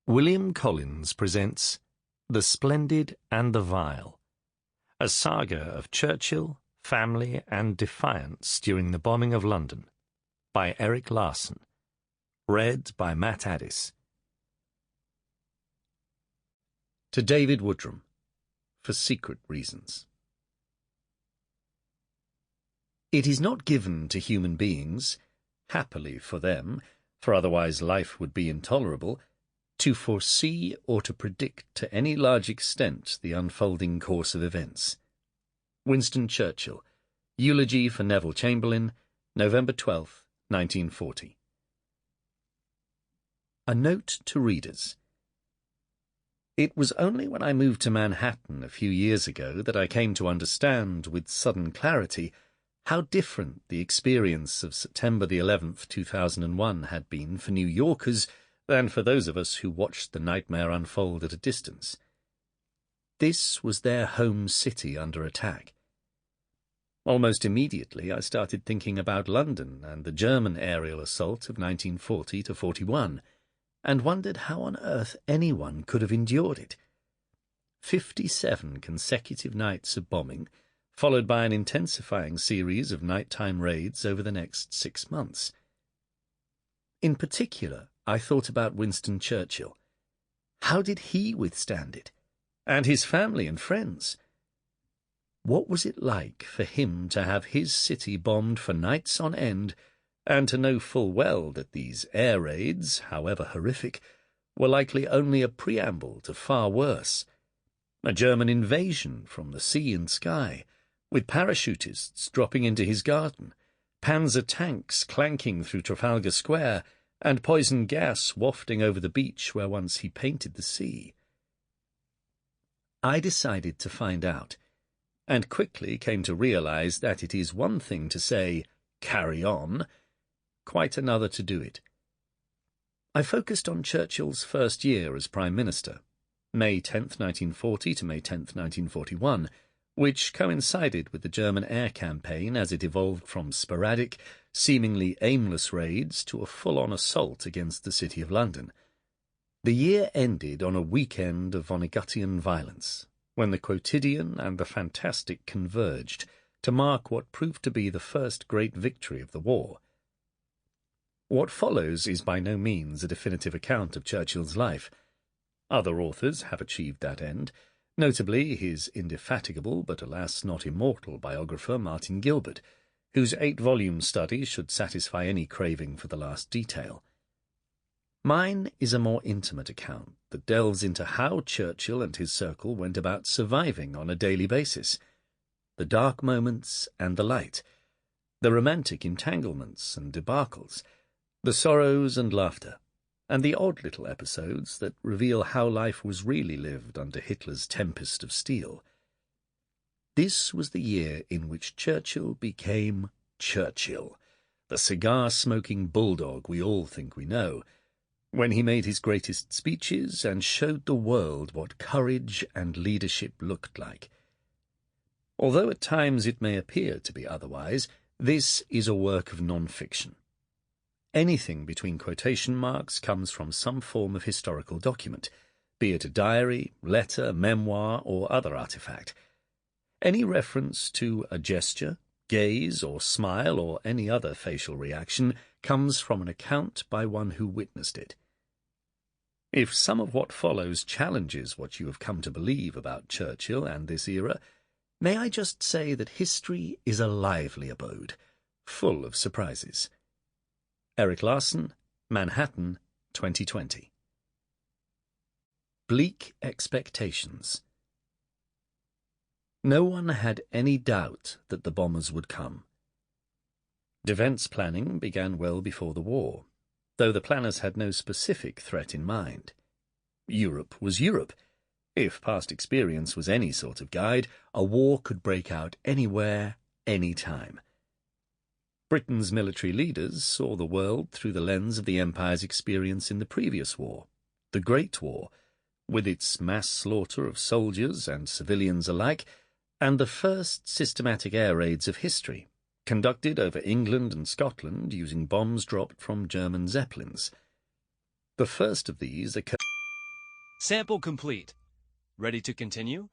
William Collins presents The Splendid and the Vile, a saga of Churchill, family, and defiance during the bombing of London, by Erik Larson, read by Matt Addis. To David Woodrum, for secret reasons. It is not given to human beings, happily for them, for otherwise life would be intolerable, to foresee or to predict to any large extent the unfolding course of events. Winston Churchill, Eulogy for Neville Chamberlain, November 12, 1940. A note to readers. It was only when I moved to Manhattan a few years ago that I came to understand with sudden clarity how different the experience of September the 11th, 2001 had been for New Yorkers than for those of us who watched the nightmare unfold at a distance. This was their home city under attack. Almost immediately I started thinking about London and the German aerial assault of 1940 to 41, and wondered how on earth anyone could have endured it. 57 consecutive nights of bombing, followed by an intensifying series of nighttime raids over the next 6 months. In particular, I thought about Winston Churchill. How did he withstand it? And his family and friends? What was it like for him to have his city bombed for nights on end, and to know full well that these air raids, however horrific, were likely only a preamble to far worse? A German invasion from the sea and sky, with parachutists dropping into his garden, Panzer tanks clanking through Trafalgar Square, and poison gas wafting over the beach where once he painted the sea. I decided to find out, and quickly came to realize that it is one thing to say, "Carry on," quite another to do it. I focused on Churchill's first year as Prime Minister, May 10th, 1940 to May 10th, 1941, which coincided with the German air campaign as it evolved from sporadic, seemingly aimless raids to a full-on assault against the City of London. The year ended on a weekend of Vonnegutian violence, when the quotidian and the fantastic converged to mark what proved to be the first great victory of the war. What follows is by no means a definitive account of Churchill's life. Other authors have achieved that end, notably his indefatigable but alas not immortal biographer Martin Gilbert, whose 8-volume study should satisfy any craving for the last detail. Mine is a more intimate account that delves into how Churchill and his circle went about surviving on a daily basis, the dark moments and the light, the romantic entanglements and debacles, the sorrows and laughter, and the odd little episodes that reveal how life was really lived under Hitler's tempest of steel. This was the year in which Churchill became Churchill, the cigar-smoking bulldog we all think we know, when he made his greatest speeches and showed the world what courage and leadership looked like. Although at times it may appear to be otherwise, this is a work of non-fiction. Anything between quotation marks comes from some form of historical document, be it a diary, letter, memoir, or other artifact. Any reference to a gesture, gaze, or smile, or any other facial reaction comes from an account by one who witnessed it. If some of what follows challenges what you have come to believe about Churchill and this era, may I just say that history is a lively abode, full of surprises. Erik Larson, Manhattan, 2020. Bleak expectations. No one had any doubt that the bombers would come. Defense planning began well before the war, though the planners had no specific threat in mind. Europe was Europe. If past experience was any sort of guide, a war could break out anywhere, any time. Britain's military leaders saw the world through the lens of the Empire's experience in the previous war, the Great War, with its mass slaughter of soldiers and civilians alike, and the first systematic air raids of history, conducted over England and Scotland using bombs dropped from German Zeppelins. The first of these occurred Sample complete. Ready to continue?